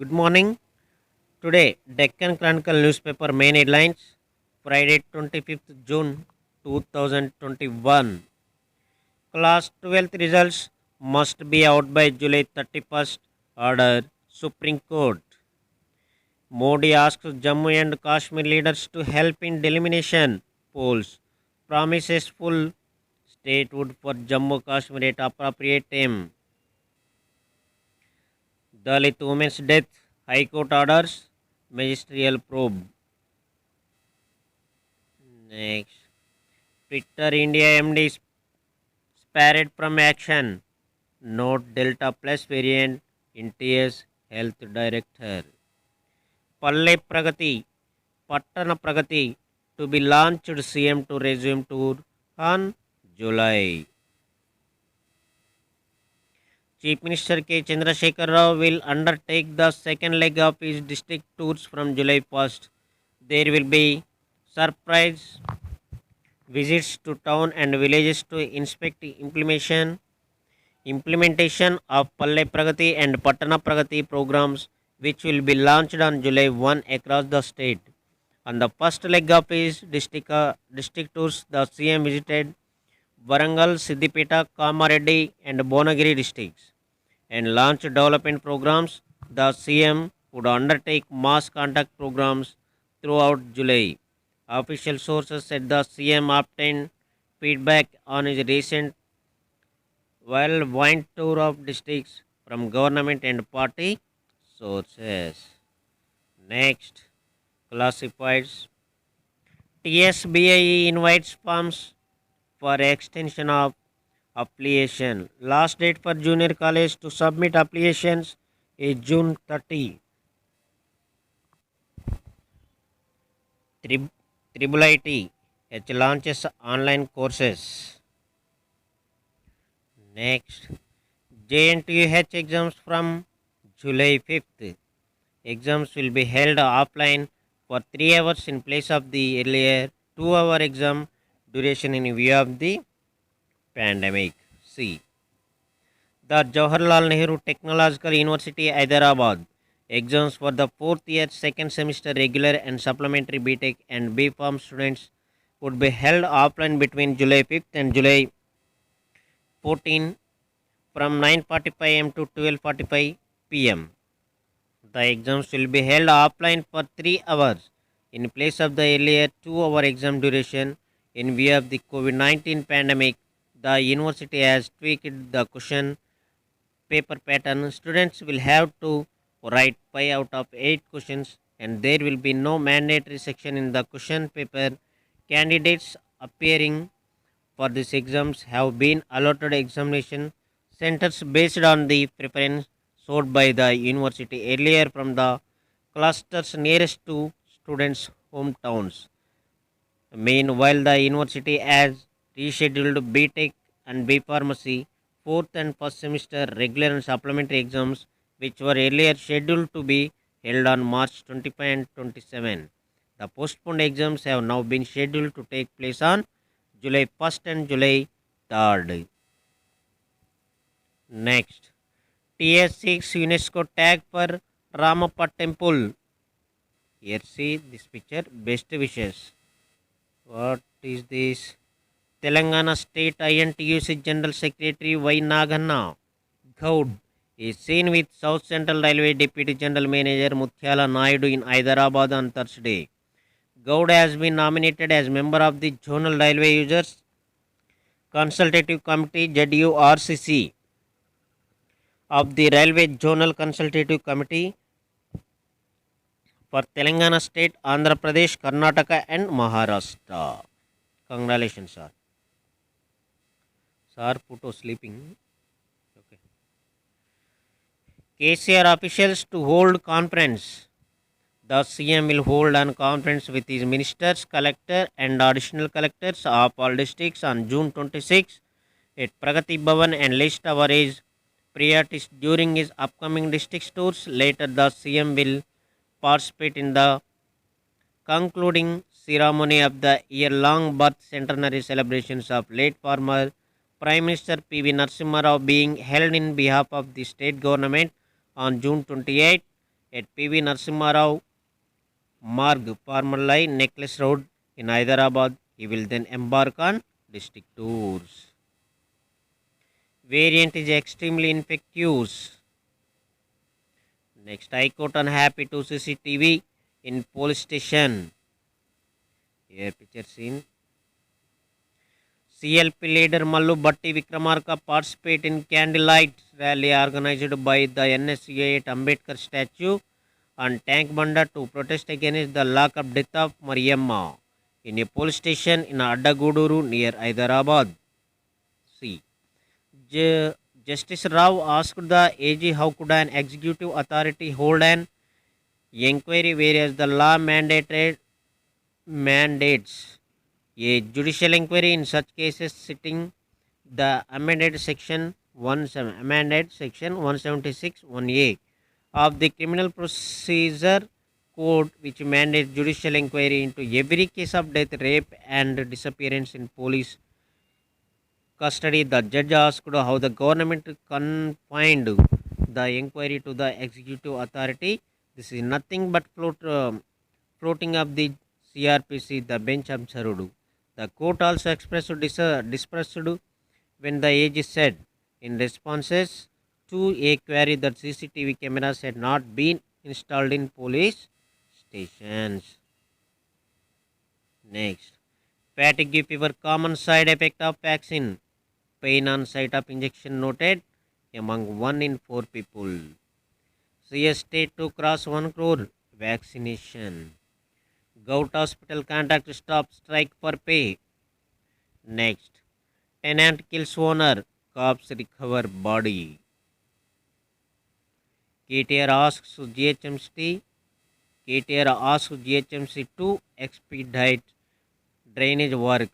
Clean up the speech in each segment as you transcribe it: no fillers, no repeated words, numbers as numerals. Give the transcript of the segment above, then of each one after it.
Good morning. Today, Deccan Chronicle newspaper main headlines. Friday, 25th June 2021. Class 12th results must be out by July 31st. Order Supreme Court. Modi asks Jammu and Kashmir leaders to help in delimitation polls. Promises full statehood for Jammu Kashmir at appropriate time. Dalit women's death. High Court orders magisterial probe. Next. Twitter India MD spared from action. Note Delta Plus variant in TS Health Director. Palle Pragati, Pattana Pragati to be launched CM to resume tour on July. Chief Minister K. Chandrasekhar Rao will undertake the second leg of his district tours from July 1st. There will be surprise visits to town and villages to inspect implementation of Palle Pragati and Patana Pragati programs, which will be launched on July 1 across the state. On the first leg of his district tours, the CM visited Varangal, Siddipeta, Kamareddy and Bonagiri districts and launched development programs. The CM would undertake mass contact programs throughout July. Official sources said the CM obtained feedback on his recent whirlwind tour of districts from government and party sources. Next, classifieds. TSBIE invites firms for extension of application. Last date for junior college to submit applications is June 30. Tribal IT launches online courses. Next, JNTUH exams from July 5th. Exams will be held offline for 3 hours in place of the earlier 2-hour exam duration in view of the pandemic. C. The Jawaharlal Nehru Technological University, Hyderabad. Exams for the 4th year, 2nd semester regular and supplementary BTech and B Farm students would be held offline between July 5th and July 14 from 9:45 am to 12:45 pm. The exams will be held offline for 3 hours in place of the earlier 2-hour exam duration in view of the COVID-19 pandemic. The university has tweaked the question paper pattern. Students will have to write 5 out of 8 questions and there will be no mandatory section in the question paper. Candidates appearing for these exams have been allotted examination centers based on the preference sought by the university earlier from the clusters nearest to students' hometowns. Meanwhile, the university has rescheduled BTech and B Pharmacy 4th and 1st semester regular and supplementary exams, which were earlier scheduled to be held on March 25 and 27. The postponed exams have now been scheduled to take place on July 1st and July 3rd. Next, TS6 UNESCO tag for Ramappa Temple. Here see this picture. Best wishes. What is this? Telangana State INTUC General Secretary Y Naganna Gowd is seen with South Central Railway Deputy General Manager Muthyala Naidu in Hyderabad on Thursday. Gowd has been nominated as member of the Zonal Railway Users Consultative Committee ZURCC of the Railway Zonal Consultative Committee for Telangana State, Andhra Pradesh, Karnataka and Maharashtra. Congratulations, sir. Sir, photo sleeping. Okay. KCR officials to hold conference. The CM will hold a conference with his ministers, collector and additional collectors of all districts on June 26 at Pragati Bhavan and list our his priorities during his upcoming district tours. Later, the CM will participate in the concluding ceremony of the year-long birth centenary celebrations of late former Prime Minister P.V. Narasimha Rao being held in behalf of the state government on June 28 at PV Narasimha Rao Marg, formerly Necklace Road in Hyderabad. He will then embark on district tours. Variant is extremely infectious. Next, High Court unhappy to CCTV in police station. Here picture scene. CLP leader Mallu Bhatti Vikramarka participate in candlelight rally organized by the NSCA at Ambedkar statue on Tank Banda to protest against the lock-up death of Mariamma in a police station in Addaguduru near Hyderabad. C. Justice Rao asked the AG how could an executive authority hold an inquiry whereas the law mandates a judicial inquiry in such cases, citing the amended section 176 1A of the Criminal Procedure Code, which mandates judicial inquiry into every case of death, rape, and disappearance in police custody. The judge asked how the government confined the inquiry to the executive authority. This is nothing but floating of the CRPC, the bench observed. The court also expressed distrust when the AG said, in responses to a query, that CCTV cameras had not been installed in police stations. Next, fatigue fever, common side effect of vaccine. Pain on site of injection noted among 1 in 4 people. CS state to cross 1 crore vaccination. Gout hospital contract stop strike for pay. Next, tenant kills owner, cops recover body. KTR asks GHMC to expedite drainage work.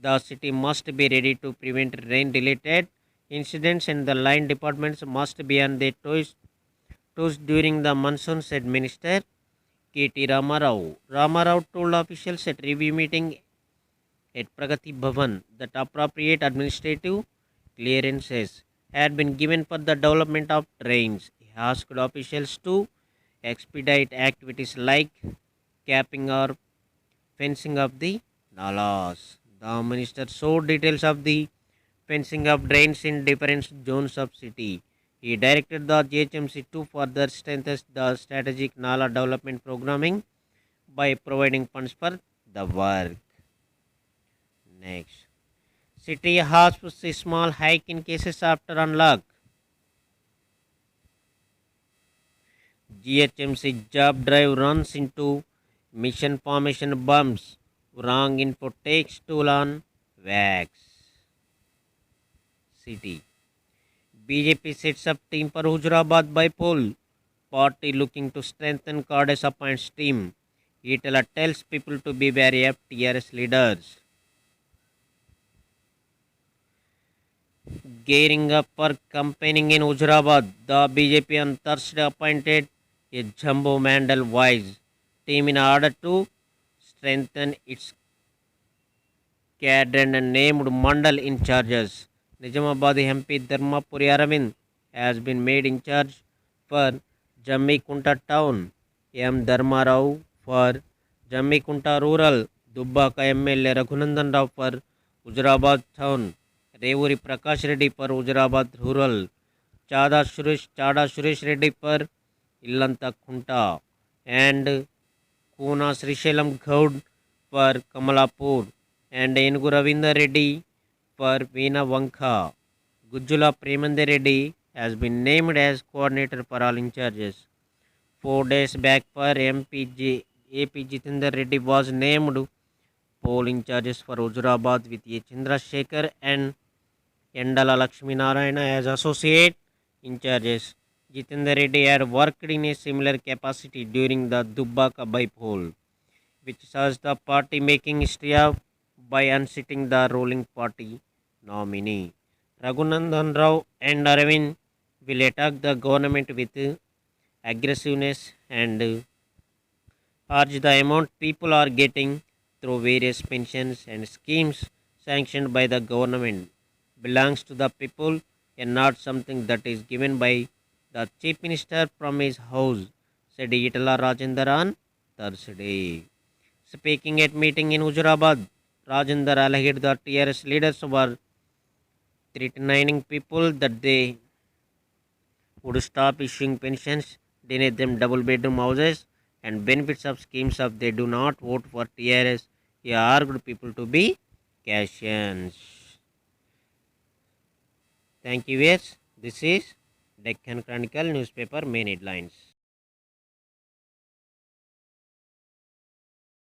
The city must be ready to prevent rain-related incidents and the line departments must be on their toes during the monsoon, said Minister K.T. Ramarao. Ramarao told officials at review meeting at Pragati Bhavan that appropriate administrative clearances had been given for the development of trains. He asked officials to expedite activities like capping or fencing of the nalas. The minister showed details of the fencing of drains in different zones of city. He directed the GHMC to further strengthen the strategic Nala development programming by providing funds for the work. Next, city has a small hike in cases after unlock. GHMC job drive runs into mission formation bumps. Wrong info takes toll on wax. City. BJP sets up team for Huzurabad by poll. Party looking to strengthen Cardes appoints team. Itala tells people to be wary of TRS leaders. Gearing up for campaigning in Huzurabad, the BJP on Thursday appointed a Jumbo Mandal Wise team in order to strengthen its cadre and named Mandal in charges. Nizamabad MP Dharmapuri Aravind has been made in charge for Jammikunta town. M. Dharma Rao for Jammikunta rural. Dubbaka MLA Raghunandan Rao for Huzurabad town. Revuri Prakash Reddy for Huzurabad rural. Chada Suresh Reddy for Illanta Kunta. And Kuna Srishalam Gaud for Kamalapur. And Enugu Ravinda Reddy for Veena Vanka. Gujjula Premande Reddy has been named as coordinator for all in charges. 4 days back for MPG AP Jitendra Reddy was named poll in charges for Huzurabad with A. Chandrasekhar and Yandala Lakshmi Narayana as associate in charges. Jitendra Reddy had worked in a similar capacity during the Dubbaka by poll, which saw the party making history by unseating the ruling party nominee. Raghunandan Rao and Aravind will attack the government with aggressiveness and urge the amount people are getting through various pensions and schemes sanctioned by the government belongs to the people and not something that is given by the chief minister from his house, said Itala Rajendra on Thursday. Speaking at meeting in Huzurabad, Rajendra alleged that TRS leaders were threatening people that they would stop issuing pensions, deny them double bedroom houses and benefits of schemes if they do not vote for TRS. He argued people to be cautious. Thank you, yes. This is Deccan Chronicle newspaper main headlines.